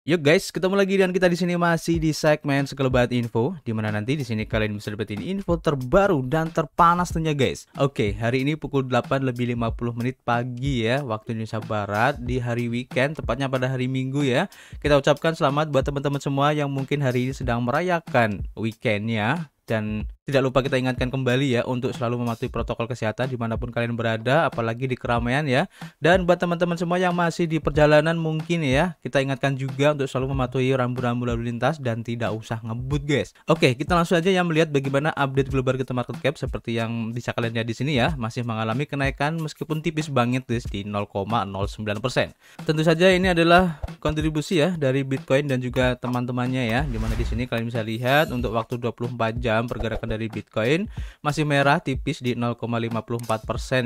Yuk guys, ketemu lagi dengan kita di sini masih di segmen Sekelebat Info, di mana nanti di sini kalian bisa dapetin info terbaru dan terpanas tentunya guys. Oke, hari ini pukul 8 lebih 50 menit pagi ya, waktu Indonesia Barat di hari weekend, tepatnya pada hari Minggu ya. Kita ucapkan selamat buat teman-teman semua yang mungkin hari ini sedang merayakan weekendnya. Dan tidak lupa kita ingatkan kembali ya untuk selalu mematuhi protokol kesehatan dimanapun kalian berada, apalagi di keramaian ya. Dan buat teman-teman semua yang masih di perjalanan mungkin ya, kita ingatkan juga untuk selalu mematuhi rambu-rambu lalu lintas dan tidak usah ngebut guys. Oke, kita langsung aja ya melihat bagaimana update global crypto market cap seperti yang bisa kalian lihat di sini ya, masih mengalami kenaikan meskipun tipis banget guys di 0,09%. Tentu saja ini adalah kontribusi ya dari Bitcoin dan juga teman-temannya ya, dimana di sini kalian bisa lihat untuk waktu 24 jam pergerakan dari Bitcoin masih merah tipis di 0,54%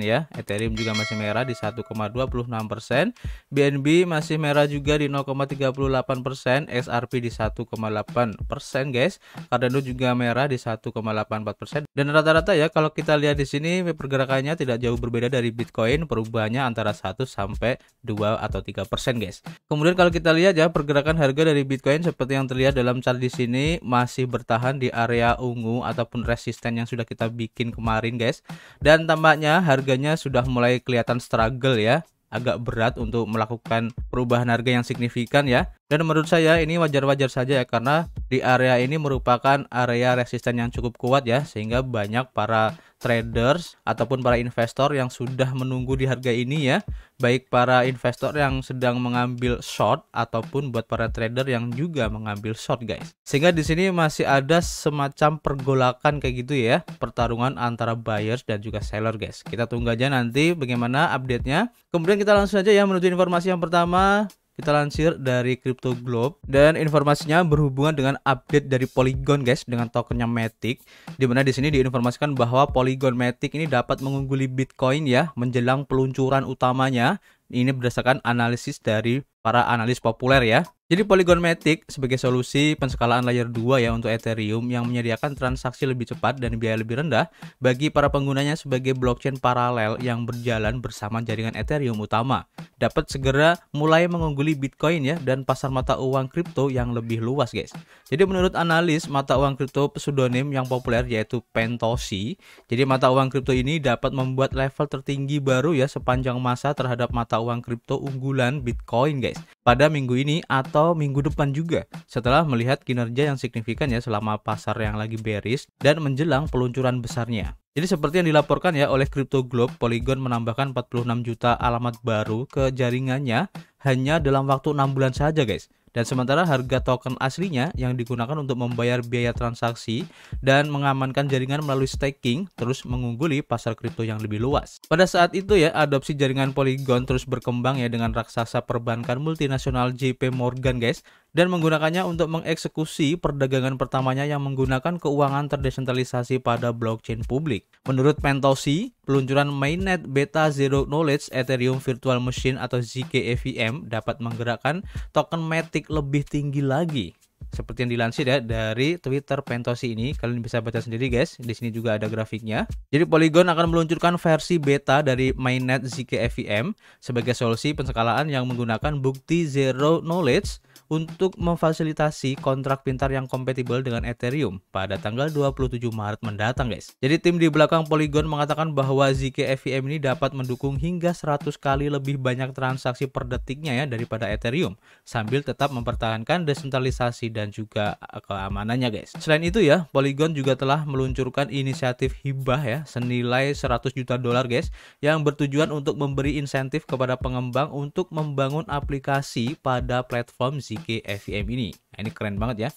ya. Ethereum juga masih merah di 1,26%. BNB masih merah juga di 0,38%. XRP di 1,8% guys. Cardano juga merah di 1,84%. Dan rata-rata ya kalau kita lihat di sini pergerakannya tidak jauh berbeda dari Bitcoin, perubahannya antara 1 sampai 2 atau 3% guys. Kemudian kalau kita lihat ya pergerakan harga dari Bitcoin seperti yang terlihat dalam chart di sini masih bertahan di area ungu ataupun resisten yang sudah kita bikin kemarin guys. Dan tampaknya harganya sudah mulai kelihatan struggle ya, agak berat untuk melakukan perubahan harga yang signifikan ya. Dan menurut saya ini wajar-wajar saja ya, karena di area ini merupakan area resisten yang cukup kuat ya, sehingga banyak para traders ataupun para investor yang sudah menunggu di harga ini ya, baik para investor yang sedang mengambil short ataupun buat para trader yang juga mengambil short guys. Sehingga di sini masih ada semacam pergolakan kayak gitu ya, pertarungan antara buyers dan juga seller guys. Kita tunggu aja nanti bagaimana update-nya. Kemudian kita langsung aja ya menuju informasi yang pertama. Kita lansir dari Crypto Globe dan informasinya berhubungan dengan update dari Polygon guys dengan tokennya Matic, di mana di sini diinformasikan bahwa Polygon Matic ini dapat mengungguli Bitcoin ya menjelang peluncuran utamanya. Ini berdasarkan analisis dari para analis populer ya. Jadi Polygon Matic sebagai solusi penskalaan layer 2 ya untuk Ethereum yang menyediakan transaksi lebih cepat dan biaya lebih rendah bagi para penggunanya sebagai blockchain paralel yang berjalan bersama jaringan Ethereum utama. Dapat segera mulai mengungguli Bitcoin ya dan pasar mata uang kripto yang lebih luas guys. Jadi menurut analis mata uang kripto pseudonym yang populer yaitu Pentosi, jadi mata uang kripto ini dapat membuat level tertinggi baru ya sepanjang masa terhadap mata uang kripto unggulan Bitcoin guys pada minggu ini atau minggu depan juga, setelah melihat kinerja yang signifikan ya selama pasar yang lagi bearish dan menjelang peluncuran besarnya. Jadi seperti yang dilaporkan ya oleh Crypto Globe, Polygon menambahkan 46 juta alamat baru ke jaringannya hanya dalam waktu 6 bulan saja guys. Dan sementara harga token aslinya yang digunakan untuk membayar biaya transaksi dan mengamankan jaringan melalui staking terus mengungguli pasar kripto yang lebih luas. Pada saat itu ya, adopsi jaringan Polygon terus berkembang ya dengan raksasa perbankan multinasional JP Morgan guys, dan menggunakannya untuk mengeksekusi perdagangan pertamanya yang menggunakan keuangan terdesentralisasi pada blockchain publik. Menurut Pentosi, peluncuran mainnet Beta Zero Knowledge Ethereum Virtual Machine atau ZK-EVM dapat menggerakkan token Matic lebih tinggi lagi. Seperti yang dilansir ya dari Twitter Pentosi ini, kalian bisa baca sendiri guys. Di sini juga ada grafiknya. Jadi Polygon akan meluncurkan versi beta dari mainnet ZK-EVM sebagai solusi penskalaan yang menggunakan bukti Zero Knowledge untuk memfasilitasi kontrak pintar yang kompatibel dengan Ethereum pada tanggal 27 Maret mendatang guys. Jadi tim di belakang Polygon mengatakan bahwa ZK-EVM ini dapat mendukung hingga 100 kali lebih banyak transaksi per detiknya ya daripada Ethereum, sambil tetap mempertahankan desentralisasi dan juga keamanannya guys. Selain itu ya, Polygon juga telah meluncurkan inisiatif hibah ya senilai 100 juta dolar guys, yang bertujuan untuk memberi insentif kepada pengembang untuk membangun aplikasi pada platform ZK-EVM ini. Nah, ini keren banget ya.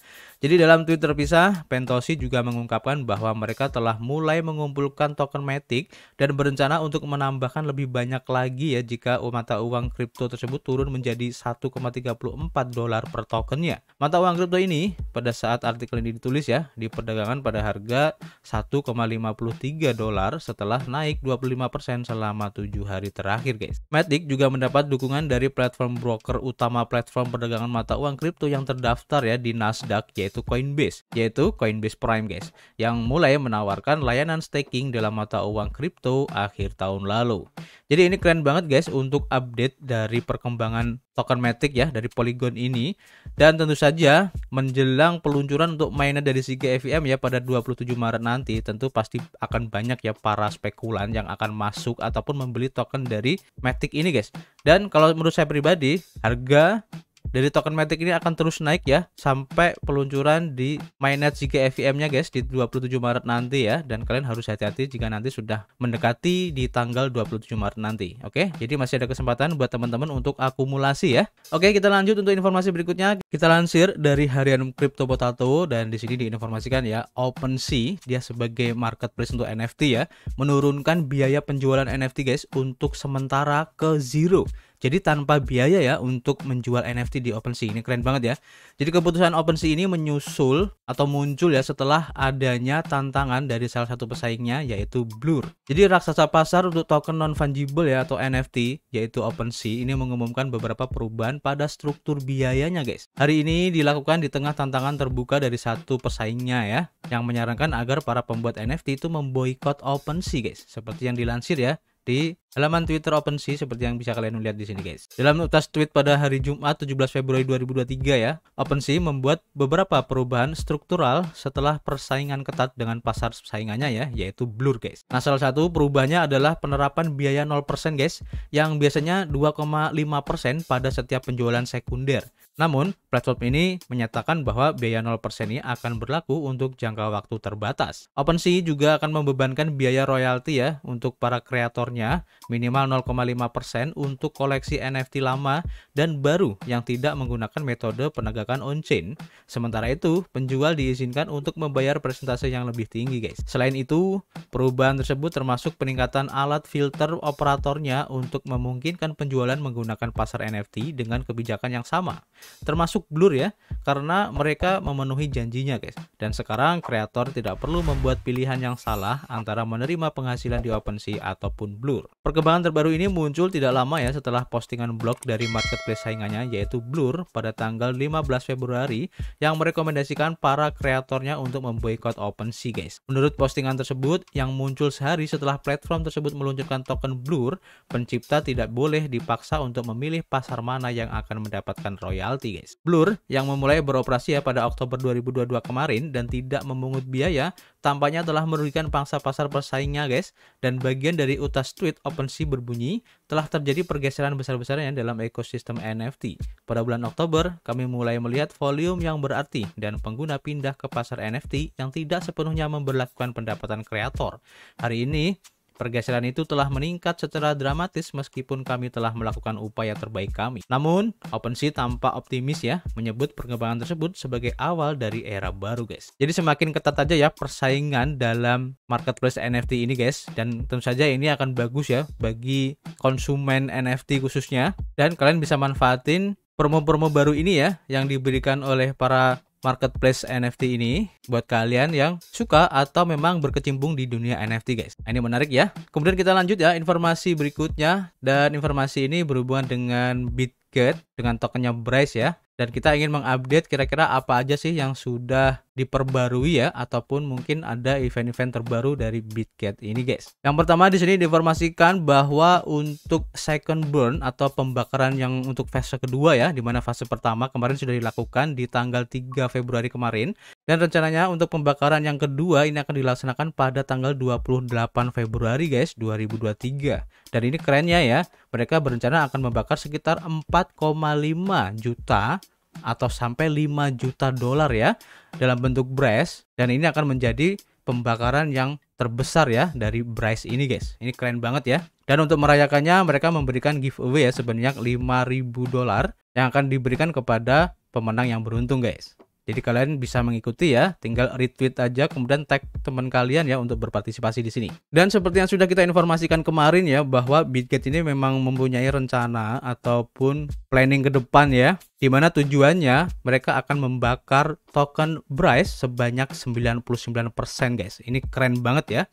Jadi dalam tweet terpisah, Pentosi juga mengungkapkan bahwa mereka telah mulai mengumpulkan token Matic dan berencana untuk menambahkan lebih banyak lagi ya jika mata uang kripto tersebut turun menjadi 1,34 dolar per tokennya. Mata uang kripto ini pada saat artikel ini ditulis ya diperdagangkan pada harga 1,53 dolar setelah naik 25% selama 7 hari terakhir guys. Matic juga mendapat dukungan dari platform broker utama platform perdagangan mata uang kripto yang terdaftar terdaftar ya di Nasdaq, yaitu Coinbase Prime guys, yang mulai menawarkan layanan staking dalam mata uang kripto akhir tahun lalu. Jadi ini keren banget guys untuk update dari perkembangan token Matic ya dari Polygon ini. Dan tentu saja menjelang peluncuran untuk mainan dari Siga FIM ya pada 27 Maret nanti, tentu pasti akan banyak ya para spekulan yang akan masuk ataupun membeli token dari Matic ini guys. Dan kalau menurut saya pribadi, harga dari token Matic ini akan terus naik ya sampai peluncuran di mainnet Siga FIM-nya guys di 27 Maret nanti ya. Dan kalian harus hati-hati jika nanti sudah mendekati di tanggal 27 Maret nanti. Oke, jadi masih ada kesempatan buat teman-teman untuk akumulasi ya. Oke, kita lanjut untuk informasi berikutnya. Kita lansir dari harian Crypto Potato dan di sini diinformasikan ya, OpenSea dia sebagai marketplace untuk NFT ya, menurunkan biaya penjualan NFT guys untuk sementara ke zero. Jadi tanpa biaya ya untuk menjual NFT di OpenSea. Ini keren banget ya. Jadi keputusan OpenSea ini menyusul atau muncul ya setelah adanya tantangan dari salah satu pesaingnya yaitu Blur. Jadi raksasa pasar untuk token non-fungible ya atau NFT yaitu OpenSea ini mengumumkan beberapa perubahan pada struktur biayanya guys. Hari ini dilakukan di tengah tantangan terbuka dari satu pesaingnya ya, yang menyarankan agar para pembuat NFT itu memboikot OpenSea guys. Seperti yang dilansir ya di halaman Twitter OpenSea seperti yang bisa kalian lihat di sini guys. Dalam utas tweet pada hari Jumat 17 Februari 2023 ya, OpenSea membuat beberapa perubahan struktural setelah persaingan ketat dengan pasar saingannya ya, yaitu Blur guys. Nah, salah satu perubahannya adalah penerapan biaya 0% guys, yang biasanya 2,5% pada setiap penjualan sekunder. Namun, platform ini menyatakan bahwa biaya 0% ini akan berlaku untuk jangka waktu terbatas. OpenSea juga akan membebankan biaya royalti ya untuk para kreatornya minimal 0,5% untuk koleksi NFT lama dan baru yang tidak menggunakan metode penegakan on-chain. Sementara itu, penjual diizinkan untuk membayar persentase yang lebih tinggi guys. Selain itu, perubahan tersebut termasuk peningkatan alat filter operatornya untuk memungkinkan penjualan menggunakan pasar NFT dengan kebijakan yang sama. Termasuk Blur ya, karena mereka memenuhi janjinya guys. Dan sekarang kreator tidak perlu membuat pilihan yang salah antara menerima penghasilan di OpenSea ataupun Blur. Perkembangan terbaru ini muncul tidak lama ya setelah postingan blog dari marketplace saingannya yaitu Blur pada tanggal 15 Februari yang merekomendasikan para kreatornya untuk memboikot OpenSea guys. Menurut postingan tersebut yang muncul sehari setelah platform tersebut meluncurkan token Blur, pencipta tidak boleh dipaksa untuk memilih pasar mana yang akan mendapatkan royalti guys. Blur yang memulai beroperasi ya pada Oktober 2022 kemarin dan tidak memungut biaya tampaknya telah merugikan pangsa pasar pesaingnya guys. Dan bagian dari utas tweet OpenSea berbunyi, telah terjadi pergeseran besar-besarnya dalam ekosistem NFT. Pada bulan Oktober, kami mulai melihat volume yang berarti dan pengguna pindah ke pasar NFT yang tidak sepenuhnya memberlakukan pendapatan kreator. Hari ini, pergeseran itu telah meningkat secara dramatis meskipun kami telah melakukan upaya terbaik kami. Namun, OpenSea tampak optimis ya, menyebut perkembangan tersebut sebagai awal dari era baru guys. Jadi semakin ketat aja ya persaingan dalam marketplace NFT ini guys. Dan tentu saja ini akan bagus ya bagi konsumen NFT khususnya. Dan kalian bisa manfaatin promo-promo baru ini ya yang diberikan oleh para marketplace NFT ini buat kalian yang suka atau memang berkecimpung di dunia NFT guys. Ini menarik ya. Kemudian kita lanjut ya informasi berikutnya, dan informasi ini berhubungan dengan Bitget dengan tokennya Bryce ya. Dan kita ingin mengupdate kira-kira apa aja sih yang sudah diperbarui ya, ataupun mungkin ada event-event terbaru dari Bitget ini guys. Yang pertama di sini diinformasikan bahwa untuk second burn atau pembakaran yang untuk fase kedua ya, di mana fase pertama kemarin sudah dilakukan di tanggal 3 Februari kemarin, dan rencananya untuk pembakaran yang kedua ini akan dilaksanakan pada tanggal 28 Februari guys 2023. Dan ini kerennya ya, mereka berencana akan membakar sekitar 4,5 juta atau sampai 5 juta dolar ya dalam bentuk Bryce, dan ini akan menjadi pembakaran yang terbesar ya dari Bryce ini guys. Ini keren banget ya. Dan untuk merayakannya mereka memberikan giveaway ya sebanyak 5.000 dolar yang akan diberikan kepada pemenang yang beruntung guys. Jadi kalian bisa mengikuti ya, tinggal retweet aja kemudian tag teman kalian ya untuk berpartisipasi di sini. Dan seperti yang sudah kita informasikan kemarin ya, bahwa Bitget ini memang mempunyai rencana ataupun planning ke depan ya, di mana tujuannya mereka akan membakar token Bryce sebanyak 99% guys. Ini keren banget ya.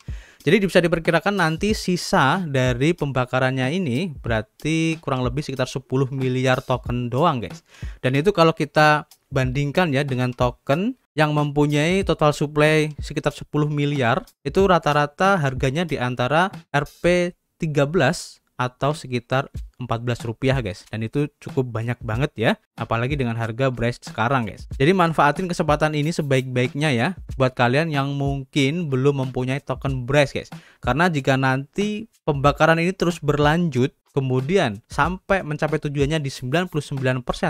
Jadi bisa diperkirakan nanti sisa dari pembakarannya ini berarti kurang lebih sekitar 10 miliar token doang guys. Dan itu kalau kita bandingkan ya dengan token yang mempunyai total supply sekitar 10 miliar, itu rata-rata harganya di antara Rp13 atau sekitar Rp14 guys, dan itu cukup banyak banget ya, apalagi dengan harga BRAS sekarang guys. Jadi manfaatin kesempatan ini sebaik-baiknya ya buat kalian yang mungkin belum mempunyai token BRAS guys, karena jika nanti pembakaran ini terus berlanjut kemudian sampai mencapai tujuannya di 99%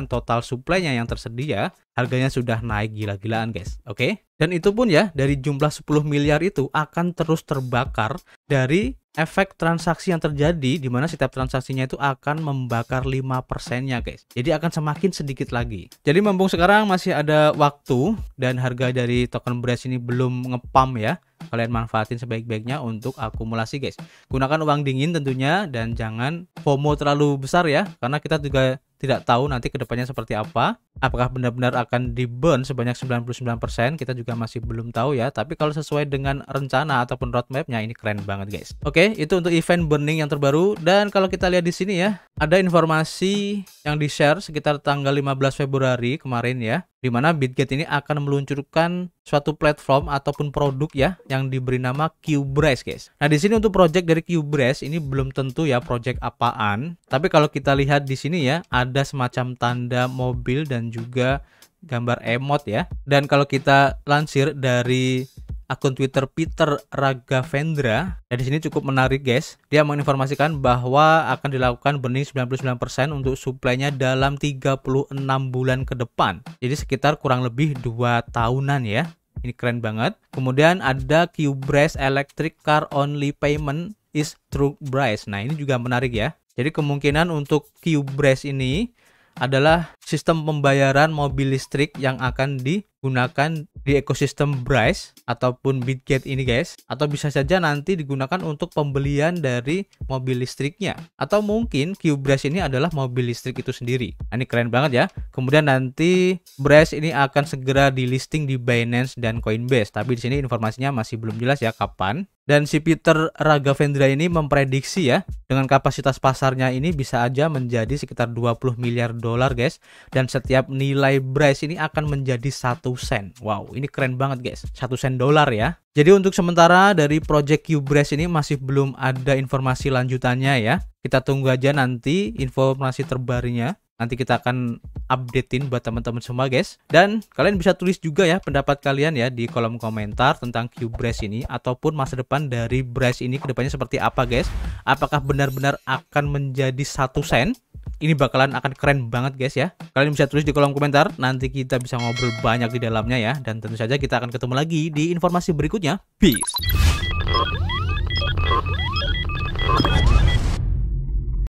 total supply-nya yang tersedia, harganya sudah naik gila-gilaan guys. Oke? Dan itu pun ya dari jumlah 10 miliar itu akan terus terbakar dari efek transaksi yang terjadi, di mana setiap transaksinya itu akan membakar 5%-nya guys. Jadi akan semakin sedikit lagi. Jadi mumpung sekarang masih ada waktu dan harga dari token BRAS ini belum ngepam ya, kalian manfaatin sebaik-baiknya untuk akumulasi guys. Gunakan uang dingin tentunya dan jangan FOMO terlalu besar ya, karena kita juga tidak tahu nanti kedepannya seperti apa. Apakah benar-benar akan di burn sebanyak 99%, kita juga masih belum tahu ya. Tapi kalau sesuai dengan rencana ataupun roadmapnya, ini keren banget guys. Oke, itu untuk event burning yang terbaru. Dan kalau kita lihat di sini ya, ada informasi yang di-share sekitar tanggal 15 Februari kemarin ya, di mana Bitget ini akan meluncurkan suatu platform ataupun produk ya yang diberi nama QBRAS guys. Nah, di sini untuk project dari QBRAS ini belum tentu ya project apaan. Tapi kalau kita lihat di sini ya, ada semacam tanda mobil dan juga gambar emot ya. Dan kalau kita lansir dari akun Twitter Peter Raghavendra, dan di sini cukup menarik guys. Dia menginformasikan bahwa akan dilakukan burning 99% untuk supply-nya dalam 36 bulan ke depan. Jadi sekitar kurang lebih 2 tahunan ya. Ini keren banget. Kemudian ada QBRAS Electric Car Only Payment is Through BRAS. Nah, ini juga menarik ya. Jadi kemungkinan untuk QBRAS ini adalah sistem pembayaran mobil listrik yang akan digunakan di ekosistem BRAS ataupun Bitget ini guys, atau bisa saja nanti digunakan untuk pembelian dari mobil listriknya, atau mungkin QBRAS ini adalah mobil listrik itu sendiri. Nah, ini keren banget ya. Kemudian nanti BRAS ini akan segera di listing di Binance dan Coinbase, tapi di sini informasinya masih belum jelas ya kapan. Dan si Peter Raghavendra ini memprediksi ya, dengan kapasitas pasarnya ini bisa aja menjadi sekitar 20 miliar dolar guys, dan setiap nilai BRAS ini akan menjadi 1 sen. Wow, ini keren banget guys, 1 sen dolar ya. Jadi untuk sementara dari project QBRAS ini masih belum ada informasi lanjutannya ya. Kita tunggu aja nanti informasi terbarunya. Nanti kita akan updatein buat teman-teman semua guys. Dan kalian bisa tulis juga ya pendapat kalian ya di kolom komentar tentang QBRAS ini, ataupun masa depan dari BRAS ini kedepannya seperti apa guys. Apakah benar-benar akan menjadi 1 sen? Ini bakalan akan keren banget guys ya. Kalian bisa tulis di kolom komentar. Nanti kita bisa ngobrol banyak di dalamnya ya. Dan tentu saja kita akan ketemu lagi di informasi berikutnya. Peace.